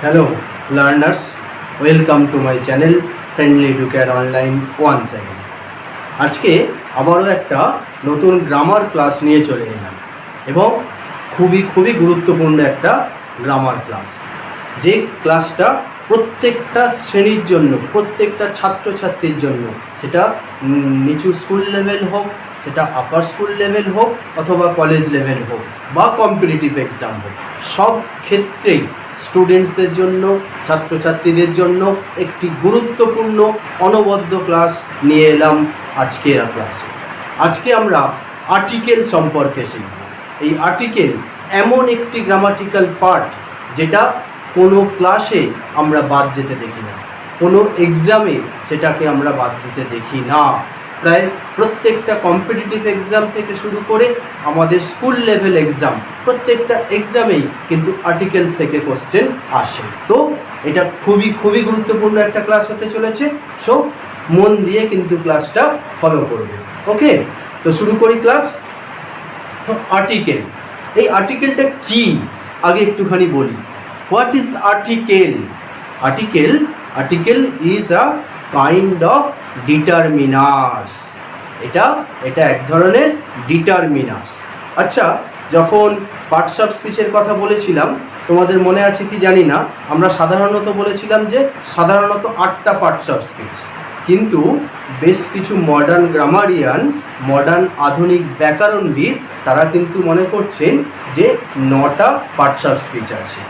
Hello learners, welcome to my channel Friendly Educator Online once again. আজকে আবারও একটা নতুন গ্রামার ক্লাস নিয়ে চলে এলাম এবং খুবই গুরুত্বপূর্ণ একটা গ্রামার ক্লাস, যে ক্লাসটা প্রত্যেকটা শ্রেণীর জন্য, প্রত্যেকটা ছাত্রছাত্রীর জন্য, সেটা নিচু স্কুল লেভেল হোক, সেটা আপার স্কুল লেভেল হোক অথবা কলেজ লেভেল হোক বা কম্পিটিটিভ এক্সাম হোক, সব ক্ষেত্রেই স্টুডেন্টসদের জন্য, ছাত্রছাত্রীদের জন্য একটি গুরুত্বপূর্ণ অনবদ্য ক্লাস নিয়ে এলাম আজকের ক্লাসে। আজকে আমরা আর্টিকেল সম্পর্কে শিখব। এই আর্টিকেল এমন একটি গ্রামাটিক্যাল পার্ট যেটা কোনো ক্লাসে আমরা বাদ যেতে দেখি না, কোনো এক্সামে সেটাকে আমরা বাদ দিতে দেখি না। প্রায় প্রত্যেকটা কম্পিটিটিভ এক্সাম থেকে শুরু করে আমাদের স্কুল লেভেল এক্সাম, প্রত্যেকটা এক্সামেই কিন্তু আর্টিকেলস থেকে কোশ্চেন আসে। তো এটা খুবই গুরুত্বপূর্ণ একটা ক্লাস হতে চলেছে। সো মন দিয়ে কিন্তু ক্লাসটা ফলো করবে। ওকে, তো শুরু করি ক্লাস। আর্টিকেল, এই আর্টিকেলটা কি আগে একটুখানি বলি। What is article? Article is a kind of determiners. এটা এক ধরনের ডিটারমিনার্স। আচ্ছা, যখন পার্টস অফ স্পিচের কথা বলেছিলাম, তোমাদের মনে আছে কি জানি না, আমরা সাধারণত বলেছিলাম যে সাধারণত 8টা পার্টস অফ স্পিচ, কিন্তু বেশ কিছু মডার্ন গ্রামারিয়ান, মডার্ন আধুনিক ব্যাকরণবিদ তারা কিন্তু মনে করছেন যে 9টা পার্টস অফ স্পিচ আছে।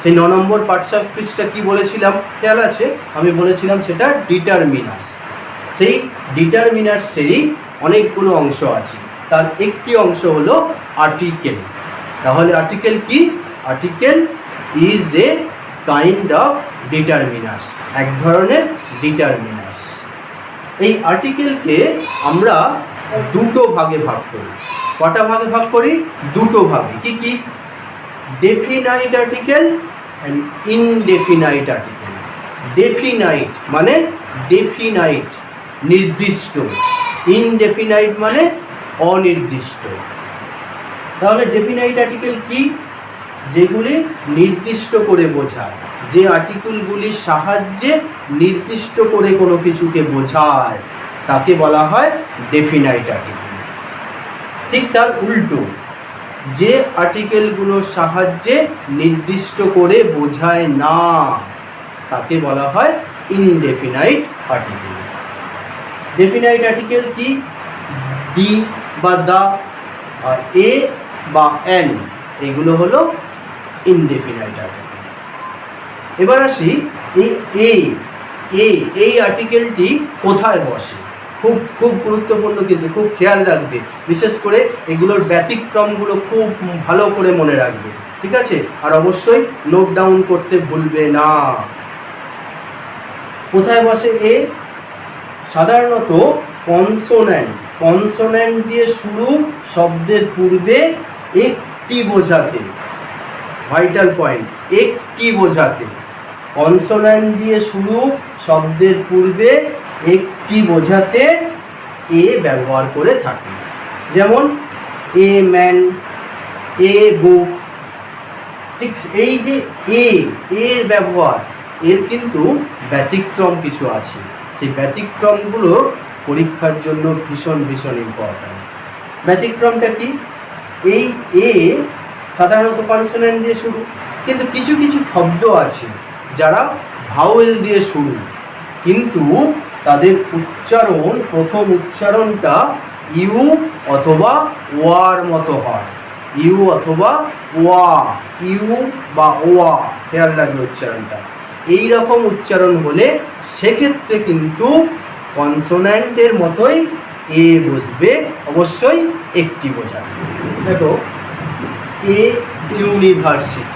সেই 9 নম্বর পার্টস অফ স্পিচটা কি বলেছিলাম খেয়াল আছে? আমি বলেছিলাম সেটা ডিটারমিনার্স। সেই ডিটারমিনার্সেরই অনেকগুলো অংশ আছে, তার একটি অংশ হলো আর্টিকেল। তাহলে আর্টিকেল কি? Article is a kind of determiners, এক ধরনের ডিটারমিনার্স। এই আর্টিকেলকে আমরা দুটো ভাগে ভাগ করি। কটা ভাগে ভাগ করি? দুটো ভাগে। কি? Definite article and indefinite article. Definite মানে ডেফিনাইট, নির্দিষ্ট। ইনডেফিনাইট মানে অনির্দিষ্ট। তাহলে ডেফিনাইট আর্টিকেল কি? যেগুলি নির্দিষ্ট করে বোঝায়, যে আর্টিকেলগুলির সাহায্যে নির্দিষ্ট করে কোনো কিছুকে বোঝায়, তাকে বলা হয় ডেফিনাইট আর্টিকেল। ঠিক তার উল্টো, যে আর্টিকেলগুলোর সাহায্যে নির্দিষ্ট করে বোঝায় না, তাকে বলা হয় ইনডেফিনাইট আর্টিকেল। ডেফিনাইট আর্টিকেল কি? ডি বা দা আর এ বা এন, এগুলো হলো ইনডেফিনাইট আর্টিকেল। এবার আসি এই আর্টিকেলটি কোথায় বসে। খুব গুরুত্বপূর্ণ, কিন্তু খুব খেয়াল রাখবে। বিশেষ করে এগুলোর ব্যতিক্রমগুলো খুব ভালো করে মনে রাখবে, ঠিক আছে? আর অবশ্যই নোট ডাউন করতে ভুলবে না। কোথায় বসে এ? সাধারণত কনসোন্যান্ট দিয়ে শুরু শব্দের পূর্বে একটি বোঝাতে, ভাইটাল পয়েন্ট, একটি বোঝাতে। কনসোন্যান্ট দিয়ে শুরু শব্দের পূর্বে একটি বোঝাতে এ ব্যবহার করে থাকে। যেমন এ ম্যান, এ বুক। ঠিক এই যে এর ব্যবহার, এর কিন্তু ব্যতিক্রম কিছু আছে। সেই ব্যতিক্রমগুলো পরীক্ষার জন্য ভীষণ ইম্পর্ট্যান্ট। ব্যতিক্রমটা কি? এই এ সাধারণত কনসোন্যান্ট দিয়ে শুরু, কিন্তু কিছু শব্দ আছে যারা ভাওয়েল দিয়ে শুরু, কিন্তু তাদের উচ্চারণ, প্রথম উচ্চারণটা ইউ অথবা ওয়ার মতো হয়। ইউ অথবা ওয়া, ইউ বা ওয়া, খেয়াল রাখবে উচ্চারণটা। এই রকম উচ্চারণ হলে সেক্ষেত্রে কিন্তু কনসোন্যান্টের মতোই এ বসবে, অবশ্যই একটি বোঝাবে। দেখো, এ ইউনিভার্সিটি,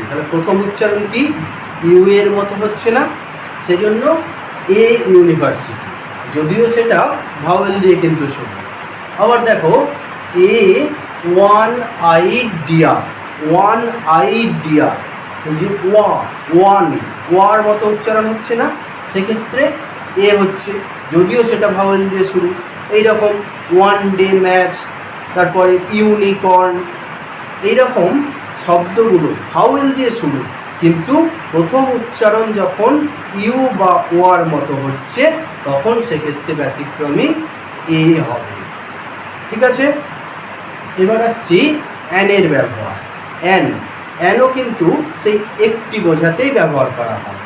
তাহলে প্রথম উচ্চারণ কি? ইউ এর মতো হচ্ছে না, সেজন্য এ ইউনিভার্সিটি, যদিও সেটা ভাওয়েল দিয়ে কিন্তু শুরু। আবার দেখো, এ ওয়ান আইডিয়া, যে ওয়ার মতো উচ্চারণ হচ্ছে না, সেক্ষেত্রে এ হচ্ছে, যদিও সেটা ভাওয়েল দিয়ে শুরু। এইরকম ওয়ান ডে ম্যাচ, তারপরে ইউনিকর্ন, এইরকম শব্দগুলো ভাওয়েল দিয়ে শুরু, কিন্তু প্রথম উচ্চারণ যখন ইউ বা ওয়ার মতো হচ্ছে তখন সেক্ষেত্রে ব্যতিক্রমী এ হবে। ঠিক আছে, এবার আসছি অ্যানের ব্যবহার। অ্যানও কিন্তু সেই একটি বোঝাতেই ব্যবহার করা হয়।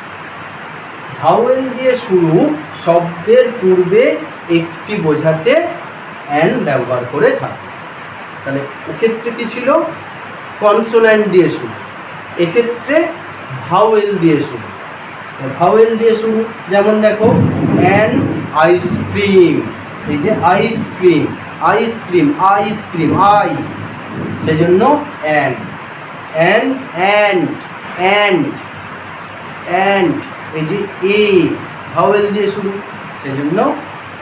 ভাওয়েল দিয়ে শুরু শব্দের পূর্বে একটি বোঝাতে অ্যান ব্যবহার করে থাকে। তাহলে ওক্ষেত্রে কী ছিল? কনসোন্যান্ট দিয়ে শুরু, এক্ষেত্রে ভাওয়েল দিয়ে শুরু। ভাওয়েল দিয়ে শুরু, যেমন দেখো অ্যান আইসক্রিম, এই যে আইসক্রিম, আইসক্রিম আইসক্রিম আই, সেই জন্য an. An and and and, এই যে এ ভাওয়েল দিয়ে শুরু, সেই জন্য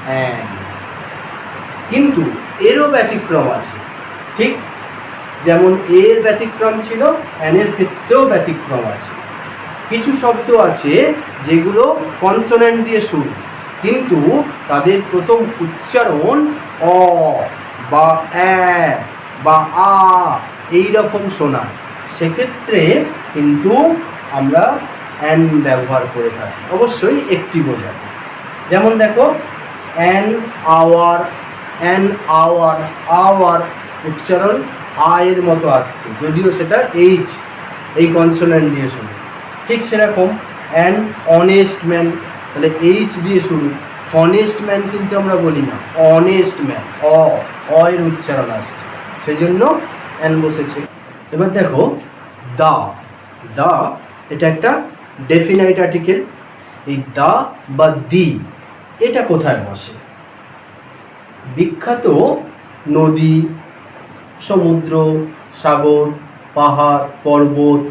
অ্যান। কিন্তু এরও ব্যতিক্রম আছে, ঠিক যেমন এর ব্যতিক্রম ছিল, অ্যানের ক্ষেত্রেও ব্যতিক্রম আছে। কিছু শব্দ আছে যেগুলো কনসোন্যান্ট দিয়ে শুরু, কিন্তু তাদের প্রথম উচ্চারণ অ বা অ্যা বা আ এই রকম শোনায়, সেক্ষেত্রে কিন্তু আমরা অ্যান ব্যবহার করে থাকি, অবশ্যই একটি বোঝাতে। যেমন দেখো an hour, an hour, hour উচ্চারণ আয়ের মতো আসছে, যদিও সেটা এইচ এই কনসোন্যান্ট দিয়ে শুরু। ঠিক সেরকম অ্যান অনেস্ট ম্যান, তাহলে এইচ দিয়ে শুরু, অনেস্ট ম্যান কিন্তু আমরা বলি না, অনেস্ট ম্যান, অ এর উচ্চারণ আসছে, সেই জন্য অ্যান বসেছে। এবার দেখো দা, দা এটা একটা ডেফিনাইট আর্টিকেল। এই দা বা দি এটা কোথায় বসে? বিখ্যাত নদী, সমুদ্র, সাগর, পাহাড়, পর্বত,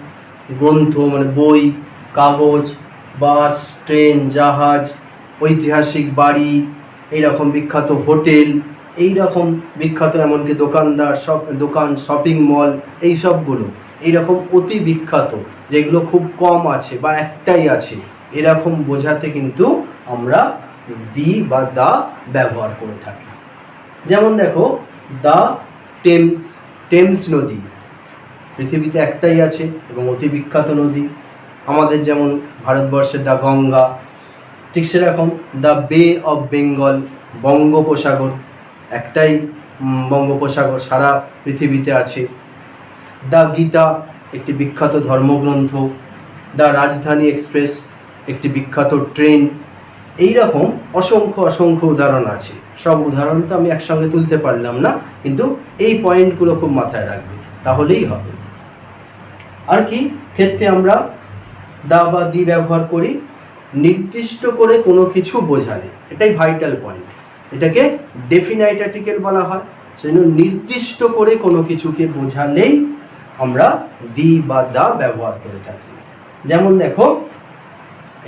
গ্রন্থ মানে বই, কাগজ, বাস, ট্রেন, জাহাজ, ঐতিহাসিক বাড়ি, এইরকম বিখ্যাত হোটেল, এইরকম বিখ্যাত এমনকি দোকানদার, দোকান, শপিং মল, এই সবগুলো এইরকম অতি বিখ্যাত, যেগুলো খুব কম আছে বা একটাই আছে, এরকম বোঝাতে কিন্তু আমরা দি বা দা ব্যবহার করে থাকি। যেমন দেখো দা টেমস, টেমস নদী পৃথিবীতে একটাই আছে এবং অতি বিখ্যাত নদী, আমাদের যেমন ভারতবর্ষের দা গঙ্গা, ঠিক সেরকম দ্য বে অফ বেঙ্গল, বঙ্গোপসাগর, একটাই বঙ্গোপসাগর সারা পৃথিবীতে আছে। দ্য গীতা একটি বিখ্যাত ধর্মগ্রন্থ, দ্য রাজধানী এক্সপ্রেস একটি বিখ্যাত ট্রেন, এই রকম অসংখ্য অসংখ্য উদাহরণ আছে। সব উদাহরণ তো আমি একসঙ্গে তুলতে পারলাম না, কিন্তু এই পয়েন্টগুলো খুব মাথায় রাখবে, তাহলেই হবে। আর কি ক্ষেত্রে আমরা দা বা দি ব্যবহার করি? নির্দিষ্ট করে কোনো কিছু বোঝালে, এটাই ভাইটাল পয়েন্ট, এটাকে ডেফিনাইট আর্টিকেল বলা হয়। সেজন্য নির্দিষ্ট করে কোনো কিছুকে বোঝালেই আমরা দি বা দা ব্যবহার করে থাকি। যেমন দেখো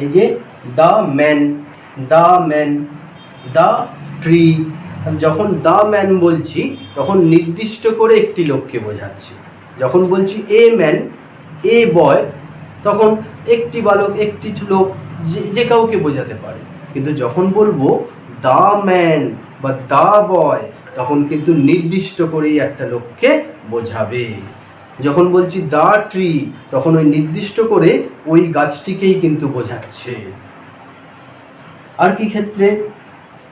এই যে the man, the man, the tree, যখন দ্য ম্যান বলছি তখন নির্দিষ্ট করে একটি লোককে বোঝাচ্ছি। যখন বলছি এ ম্যান, এ বয়, তখন একটি বালক, একটি লোক, যে কাউকে বোঝাতে পারে। কিন্তু যখন বলবো দ্য ম্যান বা দ্য বয়, তখন কিন্তু নির্দিষ্ট করেই একটা লোককে বোঝাবে। যখন বলছি দ্য ট্রি, তখন ওই নির্দিষ্ট করে ওই গাছটিকেই কিন্তু বোঝাচ্ছে। আর কি ক্ষেত্রে?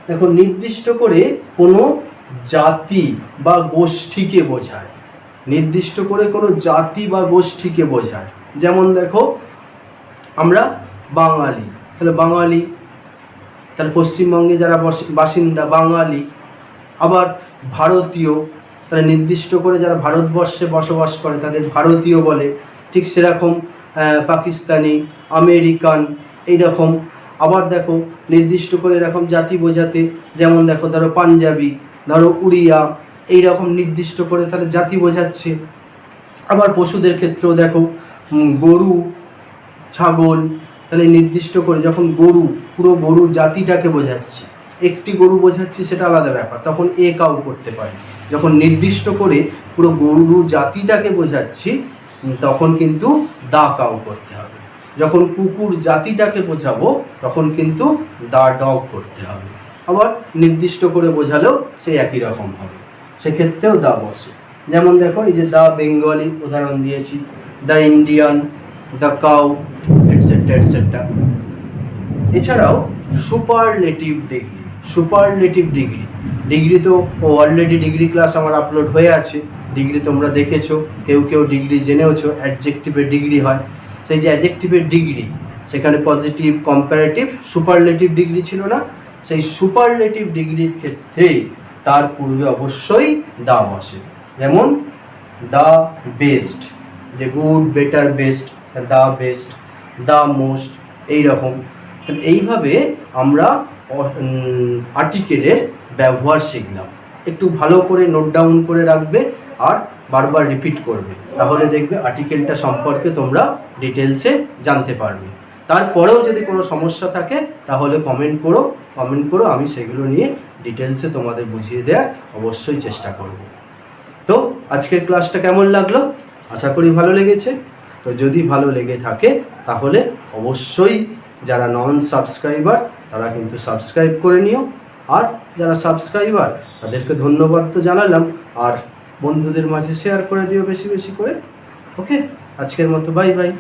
দেখো নির্দিষ্ট করে কোনো জাতি বা গোষ্ঠীকে বোঝায়, নির্দিষ্ট করে কোনো জাতি বা গোষ্ঠীকে বোঝায়। যেমন দেখো আমরা বাঙালি, তাহলে বাঙালি, তাহলে পশ্চিমবঙ্গে যারা বাসিন্দা বাঙালি। আবার ভারতীয়, তাহলে নির্দিষ্ট করে যারা ভারতবর্ষে বসবাস করে তাদের ভারতীয় বলে। ঠিক সেরকম পাকিস্তানি, আমেরিকান, এইরকম। আবার দেখো নির্দিষ্ট করে এরকম জাতি বোঝাতে, যেমন দেখো ধরো পাঞ্জাবি, ধরো উড়িয়া, এইরকম নির্দিষ্ট করে তাহলে জাতি বোঝাচ্ছে। আবার পশুদের ক্ষেত্রেও দেখো গরু, ছাগল, তাহলে নির্দিষ্ট করে যখন গরু, পুরো গরু জাতিটাকে বোঝাচ্ছি, একটি গরু বোঝাচ্ছি সেটা আলাদা ব্যাপার, তখন এ কাউ করতে পারি। যখন নির্দিষ্ট করে পুরো গরু জাতিটাকে বোঝাচ্ছি তখন কিন্তু দা কাউ করতে হবে। যখন কুকুর জাতিটাকে বোঝাবো তখন কিন্তু দা ডগ করতে হবে। আবার নির্দিষ্ট করে বোঝালেও সেই একই রকম হবে, সেক্ষেত্রেও দা বসে। যেমন দেখো এই যে দ্য বেঙ্গলি উদাহরণ দিয়েছি, the Indian, the cow, etcetera etcetera. এছাড়াও superlative degree, superlative degree, degree তো অলরেডি ডিগ্রি ক্লাস আমার আপলোড হয়ে আছে, ডিগ্রি তোমরা দেখেছো, কেউ কেউ ডিগ্রি জেনেওছো। অ্যাডজেক্টিভের ডিগ্রি হয়, সেই যে অ্যাডজেক্টিভের ডিগ্রি, সেখানে পজিটিভ, কম্পারেটিভ, সুপারলেটিভ ডিগ্রি ছিল না, সেই সুপারলেটিভ ডিগ্রির ক্ষেত্রে তার পূর্বে অবশ্যই দা বসে। যেমন দ্য বেস্ট, যে good, better, best, the best, the most, এইরকম। তাহলে এইভাবে আমরা আর্টিকেলের ব্যবহার শিখলাম। একটু ভালো করে নোট ডাউন করে রাখবে আর বারবার রিপিট করবে, তাহলে দেখবে আর্টিকেলটা সম্পর্কে তোমরা ডিটেলসে জানতে পারবে। তারপরেও যদি কোনো সমস্যা থাকে তাহলে কমেন্ট করো, আমি সেগুলো নিয়ে ডিটেলসে তোমাদের বুঝিয়ে দেওয়ার অবশ্যই চেষ্টা করব। তো আজকের ক্লাসটা কেমন লাগলো? আশা করি ভালো লেগেছে। তো যদি ভালো লেগে থাকে তাহলে অবশ্যই যারা নন সাবস্ক্রাইবার তারা কিন্তু সাবস্ক্রাইব করে নিও, আর যারা সাবস্ক্রাইবার তাদেরকে ধন্যবাদ তো জানালাম, আর বন্ধুদের মাঝে শেয়ার করে দিও বেশি বেশি করে। ওকে, আজকের মতো বাই বাই।